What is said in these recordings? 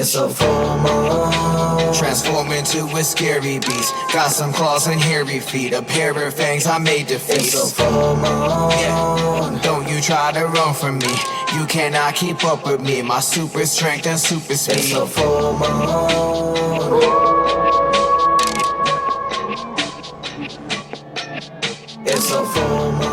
It's a full moon. Transform into a scary beast. Got some claws and hairy feet. A pair of fangs I made to feast. It's a full moon. Yeah. Don't you try to run from me. You cannot keep up with me. My super strength and super speed. It's a full moon. It's a full moon.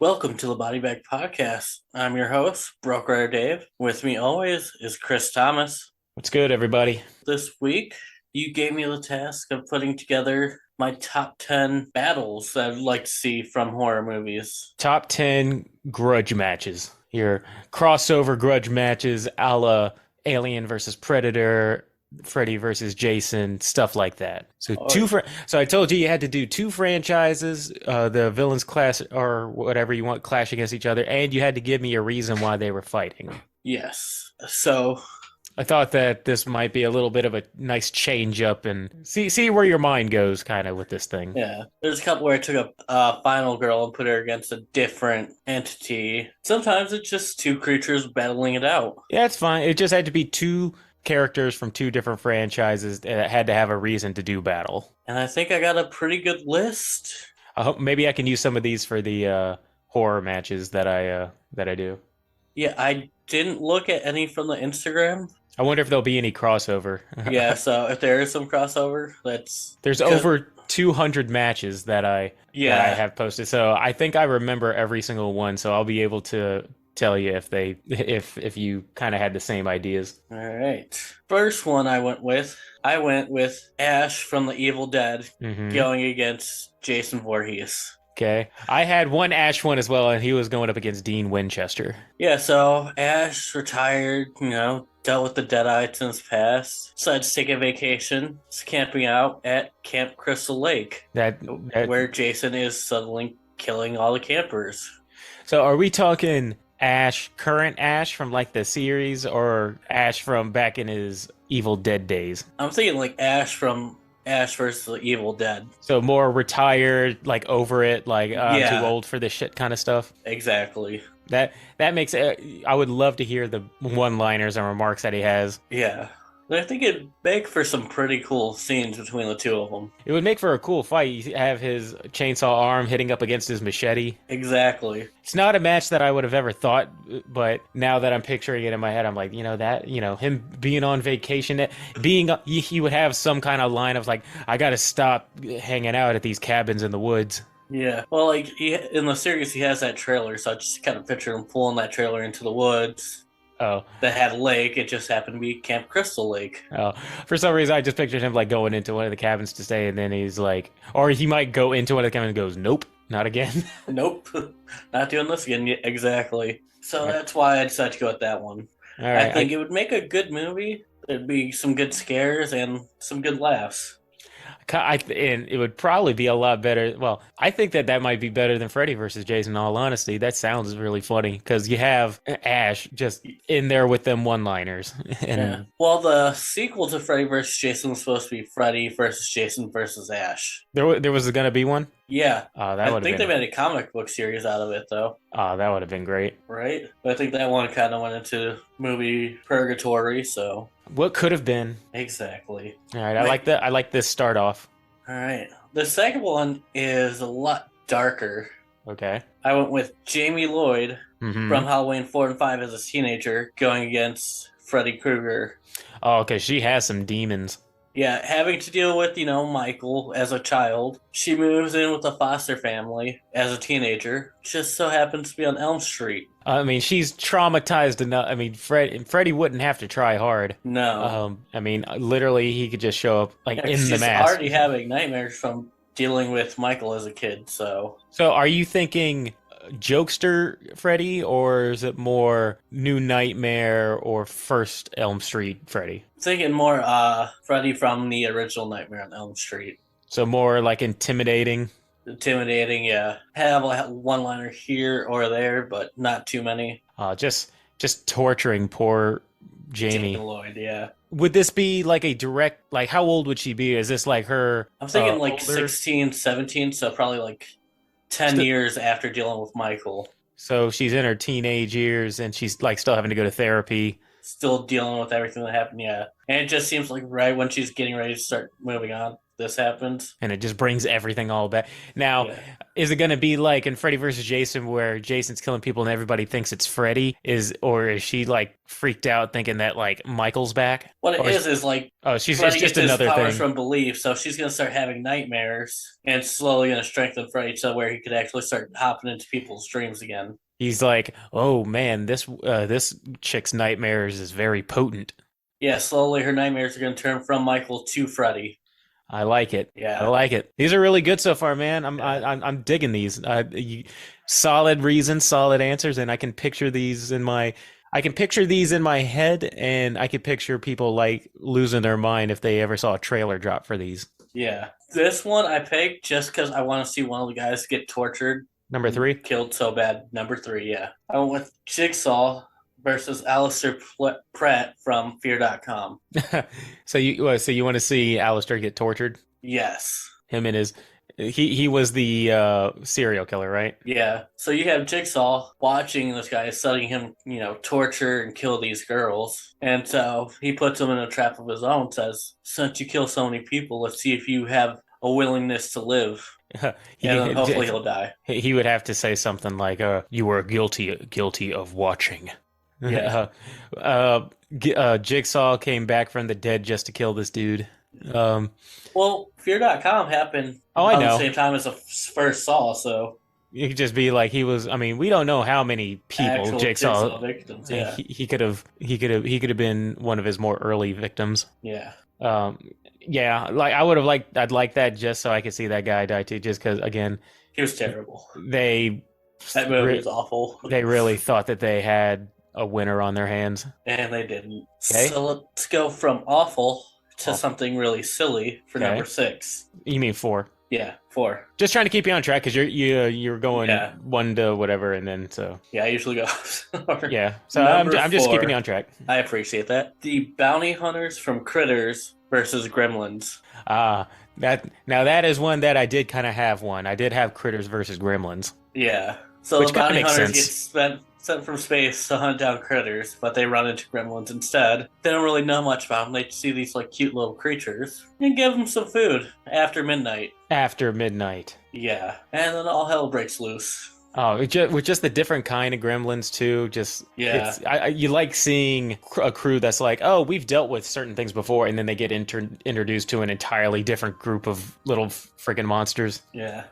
Welcome to the Body Bag Podcast. I'm your host, Broke Rider Dave. With me always is Chris Thomas. What's good, everybody? This week, you gave me the task of putting together my top 10 battles that I'd like to see from horror movies. Top 10 Grudge matches. Your crossover Grudge matches a la Alien versus Predator, Freddy versus Jason, stuff like that. So so I told you had to do two franchises, the villains clash or whatever you want clash against each other, and you had to give me a reason why they were fighting. Yes. So I thought that this might be a little bit of a nice change up and see where your mind goes kind of with this thing. Yeah. There's a couple where I took a final girl and put her against a different entity. Sometimes it's just two creatures battling it out. Yeah, it's fine. It just had to be two characters from two different franchises that had to have a reason to do battle. And I think I got a pretty good list. I hope maybe I can use some of these for the horror matches that I do. Yeah, I didn't look at any from the Instagram. I wonder if there'll be any crossover. Yeah, so if there is some crossover, there's over 200 matches that I have posted. So I think I remember every single one, so I'll be able to tell you if you kind of had the same ideas. All right. First one I went with Ash from the Evil Dead going against Jason Voorhees. Okay. I had one Ash one as well, and he was going up against Dean Winchester. Yeah, so Ash retired, dealt with the Deadites in his past, decided to take a vacation, is camping out at Camp Crystal Lake, where Jason is suddenly killing all the campers. So are we talking current Ash from like the series, or Ash from back in his Evil Dead days? I'm thinking like Ash from Ash versus the Evil Dead. So more retired, like over it, like I'm too old for this shit kind of stuff. Exactly. That makes it. I would love to hear the one-liners and remarks that he has. Yeah. I think it'd make for some pretty cool scenes between the two of them. It would make for a cool fight. You have his chainsaw arm hitting up against his machete. Exactly. It's not a match that I would have ever thought, but now that I'm picturing it in my head, I'm like, him being on vacation, he would have some kind of line of like, I got to stop hanging out at these cabins in the woods. Yeah. Well, like in the series, he has that trailer, so I just kind of picture him pulling that trailer into the woods. Oh, that had a lake. It just happened to be Camp Crystal Lake. Oh, for some reason I just pictured him like going into one of the cabins to stay, and then he's like, or he might go into one of the cabins and goes, "Nope, not again." Nope, not doing this again. Exactly. So that's why I decided to go with that one. All right, I think it would make a good movie. There'd be some good scares and some good laughs. And it would probably be a lot better. Well, I think that might be better than Freddy versus Jason, in all honesty. That sounds really funny because you have Ash just in there with them one-liners. Yeah. Well, the sequel to Freddy versus Jason was supposed to be Freddy versus Jason versus Ash. There was going to be one? Yeah. I think they made a comic book series out of it, though. Oh, that would have been great. Right? But I think that one kind of went into movie purgatory, so... What could have been? Exactly. All right, I like this start off. All right. The second one is a lot darker. Okay. I went with Jamie Lloyd from Halloween 4 and 5 as a teenager going against Freddy Krueger. Oh, okay. She has some demons. Yeah, having to deal with, Michael as a child. She moves in with a foster family as a teenager. Just so happens to be on Elm Street. I mean, she's traumatized enough. I mean, Freddy wouldn't have to try hard. No. I mean, literally, he could just show up in the mask. She's already having nightmares from dealing with Michael as a kid, so... So, are you thinking jokester Freddy, or is it more New Nightmare or first Elm Street Freddy? Thinking more Freddy from the original Nightmare on Elm Street. So more like intimidating? Intimidating, yeah. Have a one-liner here or there, but not too many. Just torturing poor Jamie Lloyd, yeah. Would this be like a direct, like how old would she be? Is this like her... I'm thinking like older? 16, 17, so probably like 10 years after dealing with Michael. So she's in her teenage years and she's like still having to go to therapy. Still dealing with everything that happened, yeah. And it just seems like right when she's getting ready to start moving on, this happens. And it just brings everything all back. Now, is it going to be like in Freddy versus Jason where Jason's killing people and everybody thinks it's Freddy? Or is she like freaked out thinking that like Michael's back? What it is like she's Freddy just gets his another powers thing from belief, so she's going to start having nightmares and slowly going to strengthen Freddy to where he could actually start hopping into people's dreams again. He's like, oh man, this chick's nightmares is very potent. Yeah, slowly her nightmares are going to turn from Michael to Freddy. I like it. Yeah, I like it. These are really good so far, man. I'm digging these. Solid reasons, solid answers, and I can picture these in my head, and I could picture people like losing their mind if they ever saw a trailer drop for these. Yeah, this one I picked just because I want to see one of the guys get tortured. Number 3? Killed so bad. Number 3, yeah. I went with Jigsaw versus Alistair Pratt from Fear.com. So you want to see Alistair get tortured? Yes. Him and his... He was the serial killer, right? Yeah. So you have Jigsaw watching this guy, studying him, torture and kill these girls. And so he puts them in a trap of his own, says, since you kill so many people, let's see if you have a willingness to live. And then hopefully he'll die. He would have to say something like, you were guilty of watching. Yeah. Jigsaw came back from the dead just to kill this dude. Well, Fear.com happened at the same time as the first Saw, so... It could just be like he was. I mean, we don't know how many people Actual Jigsaw victims. Yeah, he could have been one of his more early victims. Yeah. Yeah. Like I'd like that just so I could see that guy die too. Just because, again, he was terrible. That movie was awful. They really thought that they had a winner on their hands, and they didn't. Okay. So let's go from awful to something really silly for number 6. You mean 4? Yeah, 4. Just trying to keep you on track because you're going 1 to whatever, and then so. Yeah, I usually go. Yeah, so I'm just 4, keeping you on track. I appreciate that. The bounty hunters from Critters versus Gremlins. That is one that I did kind of have one. I did have Critters versus Gremlins. Yeah, so which the bounty hunters sense. get sent from space to hunt down critters, but they run into gremlins instead. They don't really know much about them. They see these like cute little creatures and give them some food after midnight. After midnight. Yeah, and then all hell breaks loose. Oh, with just the different kind of gremlins too. Just you like seeing a crew that's like, oh, we've dealt with certain things before, and then they get introduced to an entirely different group of little freaking monsters. Yeah.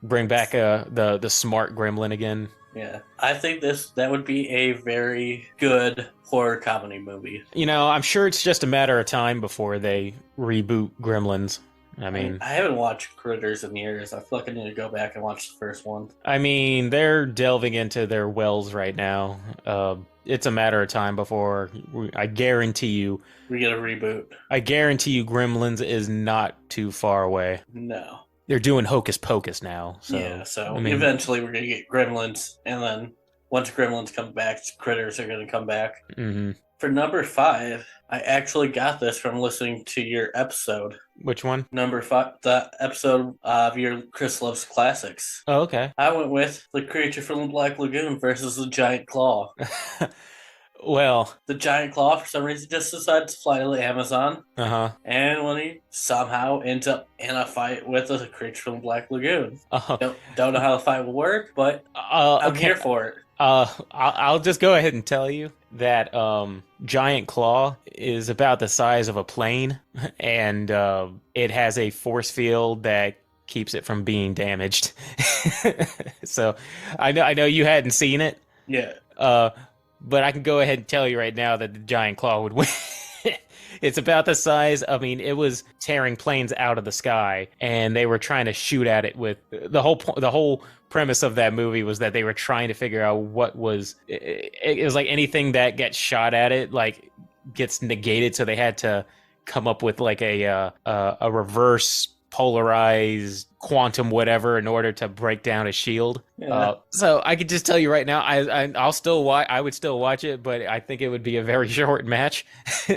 Bring back the smart gremlin again. Yeah, I think that would be a very good horror comedy movie. I'm sure it's just a matter of time before they reboot Gremlins. I mean, I haven't watched Critters in years. I feel like I need to go back and watch the first one. I mean, they're delving into their wells right now. It's a matter of time before I guarantee you we get a reboot. I guarantee you Gremlins is not too far away. No. They're doing Hocus Pocus now. So, yeah, eventually we're going to get Gremlins, and then once Gremlins come back, Critters are going to come back. Mm-hmm. For number 5, I actually got this from listening to your episode. Which one? Number 5, the episode of your Chris Loves Classics. Oh, okay. I went with the creature from the Black Lagoon versus the giant claw. Well, the giant claw, for some reason, just decides to fly to the Amazon. Uh-huh. And when he somehow ends up in a fight with a creature from the Black Lagoon. Uh-huh. Don't know how the fight will work, but I'm here for it. I'll just go ahead and tell you that giant claw is about the size of a plane, and it has a force field that keeps it from being damaged. So I know you hadn't seen it. Yeah. But I can go ahead and tell you right now that the giant claw would win. It's about the size. I mean, it was tearing planes out of the sky, and they were trying to shoot at it with the whole premise of that movie was that they were trying to figure out what was. It was like anything that gets shot at it, like gets negated. So they had to come up with like a reverse polarized quantum whatever in order to break down a shield. Yeah. So I could just tell you right now, I'll still watch. I would still watch it, but I think it would be a very short match.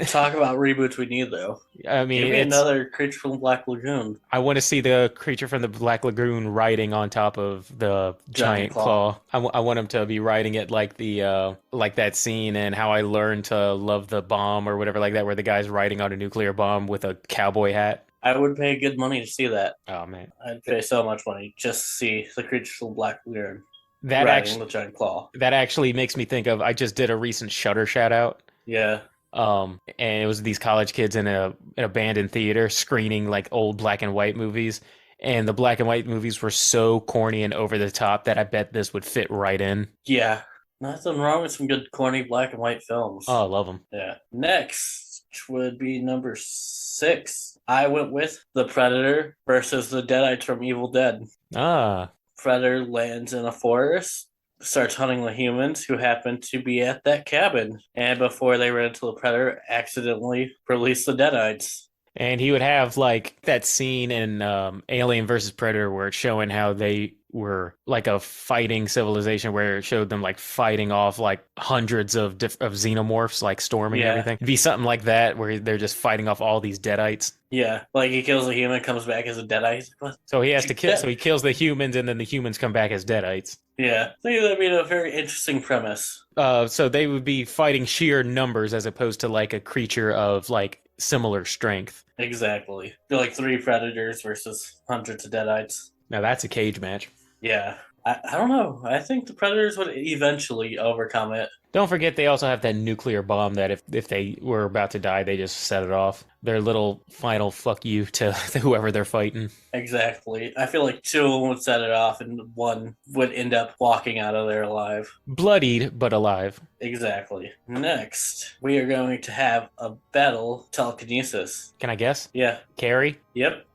Talk about reboots we need, though. I mean, Give me another Creature from the Black Lagoon. I want to see the Creature from the Black Lagoon riding on top of the giant claw. I want him to be riding it like the like that scene in How I Learned to Love the Bomb or whatever like that, where the guy's riding on a nuclear bomb with a cowboy hat. I would pay good money to see that. Oh man, I'd pay so much money just to see the Creature from the Black Lagoon that riding the giant claw. That actually makes me think of. I just did a recent Shudder shout out. Yeah. And it was these college kids in an abandoned theater screening like old black and white movies, and the black and white movies were so corny and over the top that I bet this would fit right in. Yeah, nothing wrong with some good corny black and white films. Oh, I love them. Yeah. Next would be number 6. I went with The Predator versus the Deadites from Evil Dead. Predator lands in a forest, starts hunting the humans who happen to be at that cabin, and before they run into the Predator, accidentally release the Deadites. And he would have like that scene in Alien versus Predator where it's showing how they were like a fighting civilization, where it showed them like fighting off like hundreds of xenomorphs, like storming everything. It'd be something like that where they're just fighting off all these Deadites. Yeah, like he kills a human, comes back as a Deadite. So he has to kill. So he kills the humans, and then the humans come back as Deadites. Yeah, I think that'd be a very interesting premise. So they would be fighting sheer numbers as opposed to like a creature of like similar strength. Exactly. They're like 3 predators versus hundreds of Deadites. Now that's a cage match. Yeah. I don't know. I think the Predators would eventually overcome it. Don't forget they also have that nuclear bomb that if they were about to die, they just set it off. Their little final fuck you to whoever they're fighting. Exactly. I feel like 2 of them would set it off and 1 would end up walking out of there alive. Bloodied, but alive. Exactly. Next, we are going to have a battle telekinesis. Can I guess? Yeah. Carrie? Yep.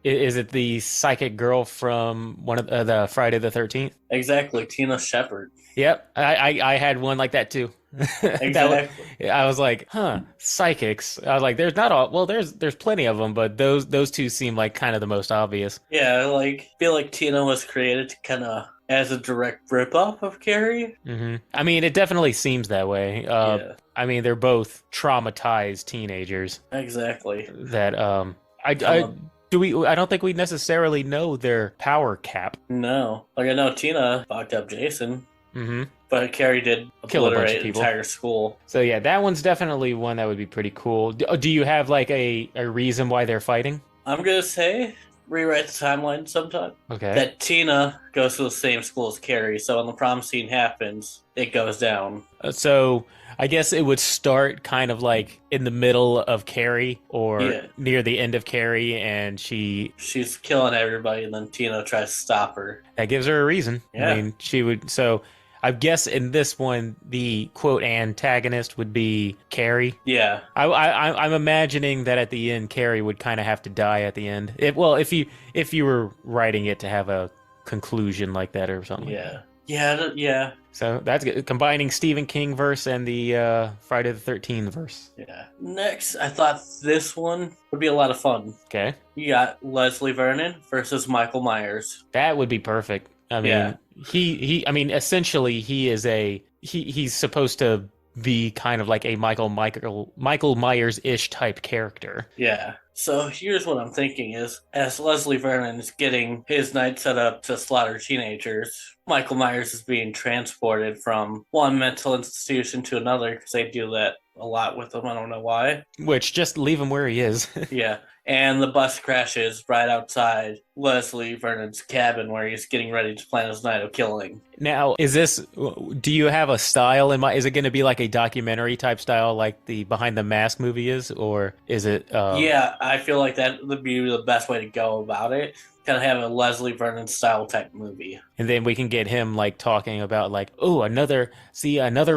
Is it the psychic girl from one of the Friday the 13th? Exactly, Tina Shepard. Yep, I had one like that too. Exactly. I was like, psychics. I was like, there's not all. Well, there's plenty of them, but those 2 seem like kind of the most obvious. Yeah, like I feel like Tina was created to kind of as a direct ripoff of Carrie. Mm-hmm. I mean, it definitely seems that way. Yeah. I mean, they're both traumatized teenagers. Exactly. That I don't think we necessarily know their power cap. No. Like, I know Tina fucked up Jason. Mm-hmm. But Carrie did kill a bunch of an people. Entire school. So yeah, that one's definitely one that would be pretty cool. Do you have like a reason why they're fighting? I'm going to say rewrite the timeline sometime. Okay. That Tina goes to the same school as Carrie. So when the prom scene happens, it goes down. So I guess it would start kind of like in the middle of Carrie or near the end of Carrie, and she's killing everybody, and then Tina tries to stop her. That gives her a reason. Yeah. I mean, she would. So I guess in this one, the quote antagonist would be Carrie. Yeah. I'm imagining that at the end, Carrie would kind of have to die at the end. If you were writing it to have a conclusion like that or something. Yeah. Yeah. So that's good. Combining Stephen King verse and the Friday the 13th verse. Yeah. Next, I thought this one would be a lot of fun. Okay. You got Leslie Vernon versus Michael Myers. That would be perfect. I mean, essentially he is he's supposed to be kind of like a Michael Myers-ish type character. Yeah. So here's what I'm thinking is, as Leslie Vernon is getting his night set up to slaughter teenagers, Michael Myers is being transported from one mental institution to another, because they do that a lot with him. I don't know why. Which, just leave him where he is. Yeah. And the bus crashes right outside Leslie Vernon's cabin where he's getting ready to plan his night of killing. Now, do you have a style in mind? Is it going to be like a documentary type style like the Behind the Mask movie is? Or is it... Yeah, I feel like that would be the best way to go about it. Kind of have a Leslie Vernon style type movie. And then we can get him like talking about like, oh, another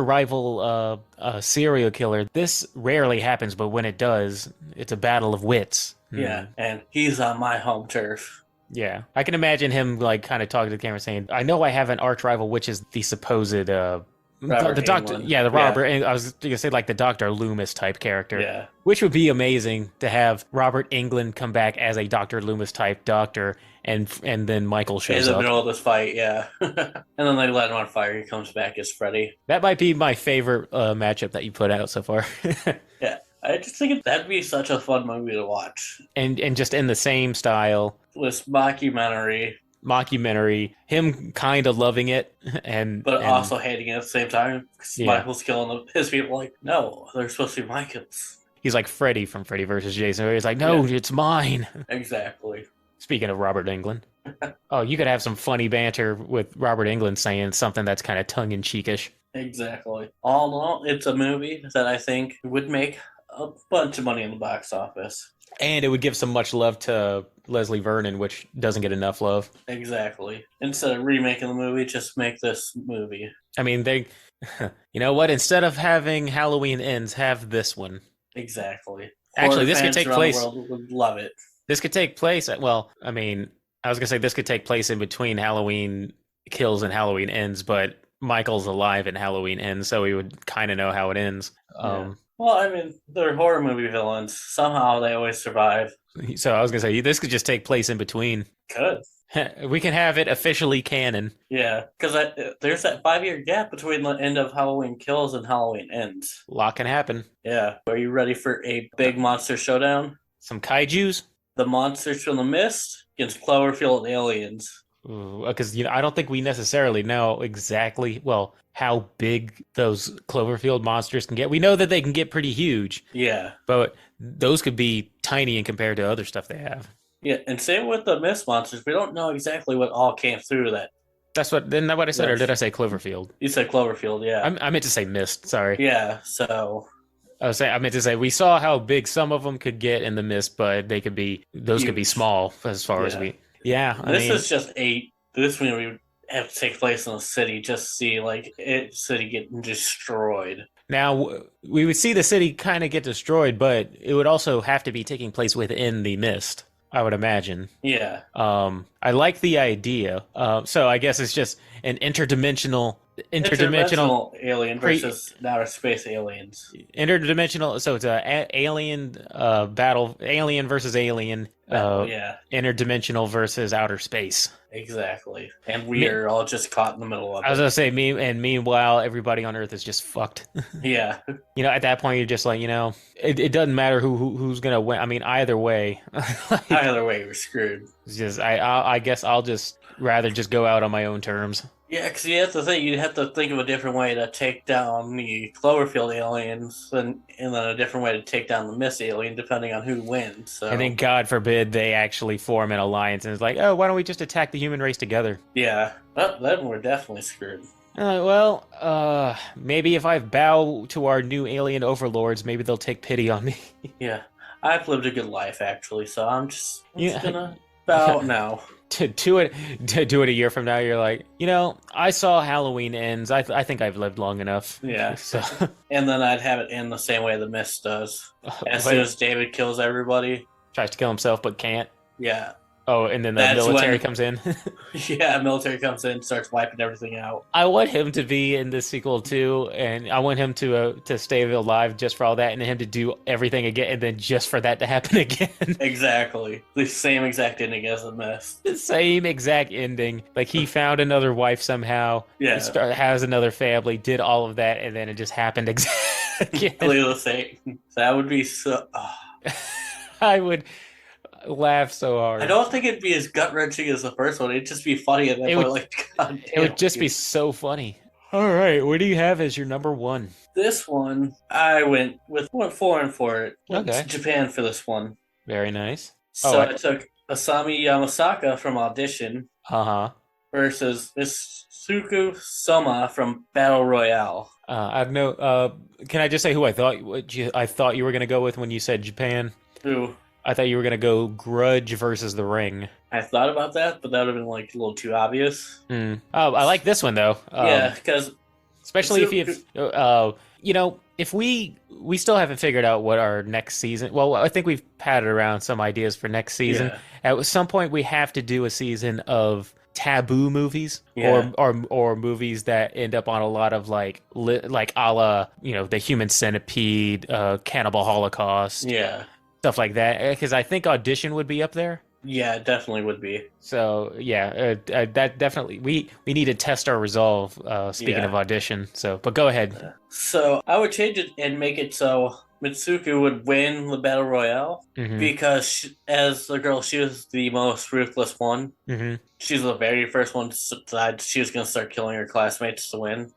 rival serial killer. This rarely happens, but when it does, it's a battle of wits. Yeah, and he's on my home turf. Yeah, I can imagine him like kind of talking to the camera saying, I know I have an arch rival, which is the supposed Robert the doctor, Englund. yeah, the Robert. I was gonna say like the Dr. Loomis type character, Yeah. which would be amazing to have Robert Englund come back as a Dr. Loomis type doctor, and then Michael shows in the up. middle of this fight, yeah. And then they light him on fire. He comes back as Freddy. That might be my favorite matchup that you put out so far. Yeah, I just think that'd be such a fun movie to watch. And just in the same style. This mockumentary, him kind of loving it, but also hating it at the same time. Yeah. Michael's killing his people. Like, no, they're supposed to be my kills. He's like Freddy from Freddy vs. Jason. He's like, no, it's mine. Exactly. Speaking of Robert Englund, oh, you could have some funny banter with Robert Englund saying something that's kind of tongue-in-cheekish. Exactly. All in all, it's a movie that I think would make a bunch of money in the box office. And it would give some much love to Leslie Vernon, which doesn't get enough love. Exactly. Instead of remaking the movie, just make this movie. I mean, you know what? Instead of having Halloween Ends, have this one. Exactly. Actually, Horror this could fans take around place. the world would love it. This could take place. Well, I mean, I was gonna say this could take place in between Halloween Kills and Halloween Ends, but Michael's alive and Halloween Ends, so we would kind of know how it ends. Well, I mean, they're horror movie villains. Somehow they always survive. So I was gonna say this could just take place in between. Could. We can have it officially canon. Yeah, because there's that 5-year gap between the end of Halloween Kills and Halloween Ends. A lot can happen. Yeah. Are you ready for a big monster showdown? Some kaijus? The monsters from the mist against Cloverfield aliens. Because I don't think we necessarily know exactly, how big those Cloverfield monsters can get. We know that they can get pretty huge. Yeah. But those could be tiny in compared to other stuff they have. Yeah, and same with the mist monsters. We don't know exactly what all came through that. Isn't that what I said, or did I say Cloverfield? You said Cloverfield, yeah. I meant to say mist, sorry. Yeah, so... I meant to say we saw how big some of them could get in the mist, but those huge. could be small as far as we... Yeah, is just this movie would have to take place in a city, just see city getting destroyed. Now we would see the city kind of get destroyed, but it would also have to be taking place within the mist, I would imagine. Yeah. I like the idea. So I guess it's just an interdimensional alien versus outer space aliens. Interdimensional. So it's a alien battle, alien versus alien. Interdimensional versus outer space. Exactly. And we are all just caught in the middle of it. I was gonna say meanwhile everybody on Earth is just fucked. Yeah. At that point you're just like, it doesn't matter who's gonna win. I mean, either way. Either way, we're screwed. It's just I guess I'll just rather just go out on my own terms. Yeah, because you'd have to think of a different way to take down the Cloverfield aliens, and then a different way to take down the Mist alien, depending on who wins. So. And then, God forbid, they actually form an alliance, and it's like, oh, why don't we just attack the human race together? Yeah, well, then we're definitely screwed. Maybe if I bow to our new alien overlords, maybe they'll take pity on me. Yeah, I've lived a good life, actually, so I'm just gonna bow now. To do it a year from now, you're like, I saw Halloween Ends. I think I've lived long enough. Yeah. So. And then I'd have it end the same way the Mist does. As soon as David kills everybody. Tries to kill himself but can't. Yeah. Oh, and then the military comes in. Yeah, military comes in, starts wiping everything out. I want him to be in this sequel too, and I want him to stay alive just for all that, and him to do everything again, and then just for that to happen again. Exactly. The same exact ending as the Mist. The same exact ending. Like, he found another wife somehow, has another family, did all of that, and then it just happened exactly the same. That would be so... I would... laugh so hard. I don't think it'd be as gut-wrenching as the first one. It'd just be funny at that point. God damn, it would just be so funny. All right, what do you have as your number one? This one, I went foreign for it. Went to Japan for this one. Very nice. So I took Asami Yamasaka from Audition versus Mitsuko Soma from Battle Royale. I have no. Can I just say who I thought you were going to go with when you said Japan? Who? I thought you were going to go Grudge versus The Ring. I thought about that, but that would have been a little too obvious. Oh, I like this one, though. Yeah, because... Especially if we still haven't figured out what our next season... Well, I think we've patted around some ideas for next season. Yeah. At some point, we have to do a season of taboo movies, Yeah. or movies that end up on a lot of like a la, the Human Centipede, Cannibal Holocaust, Yeah. stuff like that. Because I think Audition would be up there. Yeah, it definitely would be. So yeah, that definitely we need to test our resolve. Speaking Yeah. of Audition, but go ahead. So I would change it and make it so Mitsuko would win the battle royale because as the girl, she was the most ruthless one. She's the very first one to decide she was going to start killing her classmates to win,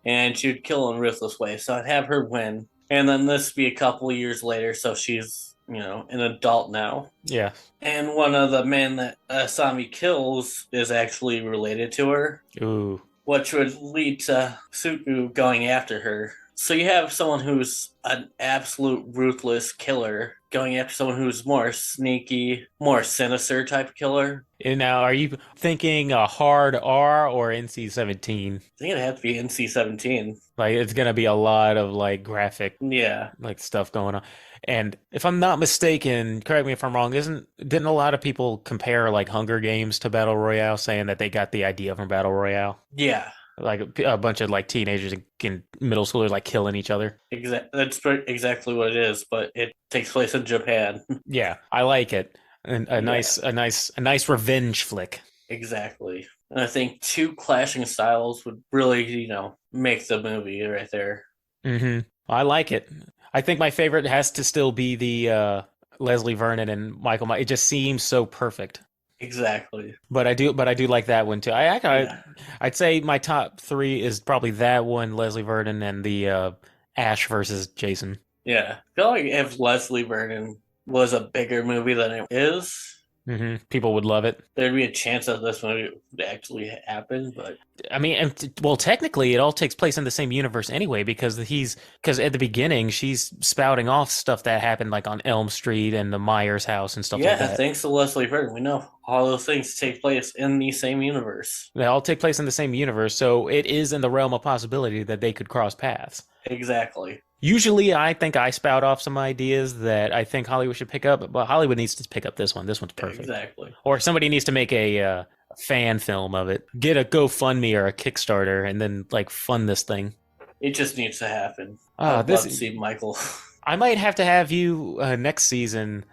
and she would kill in a ruthless way. So I'd have her win, and then this be a couple years later, so she's an adult now. Yeah. And one of the men that Asami kills is actually related to her. Ooh. Which would lead to Suku going after her. So you have someone who's an absolute ruthless killer going after someone who's more sneaky, more sinister type killer. And now, are you thinking a hard R or NC-17? I think it'd have to be NC-17. Like, it's gonna be a lot of like graphic, like stuff going on. And if I'm not mistaken, correct me if I'm wrong, didn't a lot of people compare like Hunger Games to Battle Royale, saying that they got the idea from Battle Royale? Yeah. Like a bunch of like teenagers and middle schoolers like killing each other. That's exactly what it is, but it takes place in Japan. Yeah, I like it. A nice revenge flick. Exactly. And I think two clashing styles would really, make the movie right there. I like it. I think my favorite has to still be the Leslie Vernon and Michael. It just seems so perfect. Exactly. But I do like that one too. I'd say my top 3 is probably that one, Leslie Vernon, and the Ash versus Jason. Yeah, I feel like if Leslie Vernon was a bigger movie than it is, people would love it. There'd be a chance that this movie would actually happen, but I mean, well, technically, it all takes place in the same universe anyway, because at the beginning she's spouting off stuff that happened like on Elm Street and the Myers house and stuff like that. Yeah, thanks to Leslie Vernon, we know all those things take place in the same universe. They all take place in the same universe, so it is in the realm of possibility that they could cross paths. Exactly. Usually, I think I spout off some ideas that I think Hollywood should pick up, but Hollywood needs to pick up this one. This one's perfect. Exactly. Or somebody needs to make a fan film of it. Get a GoFundMe or a Kickstarter, and then like fund this thing. It just needs to happen. I'd love to see Michael. I might have to have you next season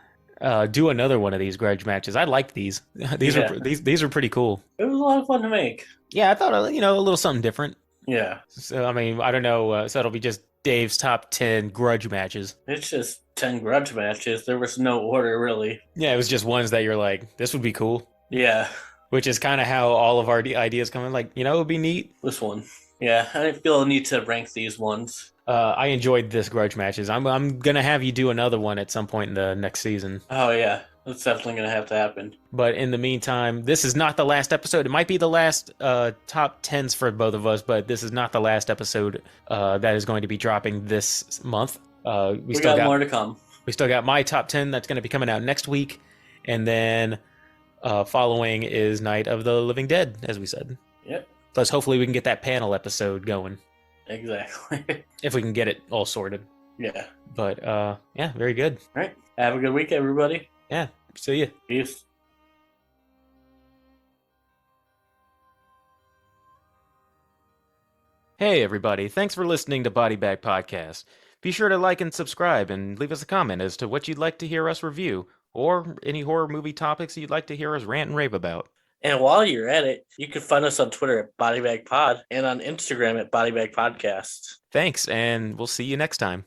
do another one of these grudge matches. I like these. These are pretty cool. It was a lot of fun to make. Yeah, I thought a little something different. Yeah. So I mean, I don't know. So it'll be just Dave's top 10 grudge matches. It's just 10 grudge matches. There was no order, really. Yeah, it was just ones that you're like, this would be cool. Yeah. Which is kind of how all of our ideas come in. Like, it would be neat. This one. Yeah, I didn't feel a need to rank these ones. I enjoyed this grudge matches. I'm going to have you do another one at some point in the next season. Oh, yeah. That's definitely going to have to happen. But in the meantime, this is not the last episode. It might be the last top 10s for both of us, but this is not the last episode that is going to be dropping this month. We still got more to come. We still got my top 10 that's going to be coming out next week. And then following is Night of the Living Dead, as we said. Yep. Plus, hopefully we can get that panel episode going. Exactly. If we can get it all sorted. Yeah. But, yeah, very good. All right. Have a good week, everybody. Yeah. See ya. Peace. Hey, everybody. Thanks for listening to Body Bag Podcast. Be sure to like and subscribe and leave us a comment as to what you'd like to hear us review, or any horror movie topics you'd like to hear us rant and rave about. And while you're at it, you can find us on Twitter at BodyBagPod and on Instagram at BodyBagPodcast. Thanks, and we'll see you next time.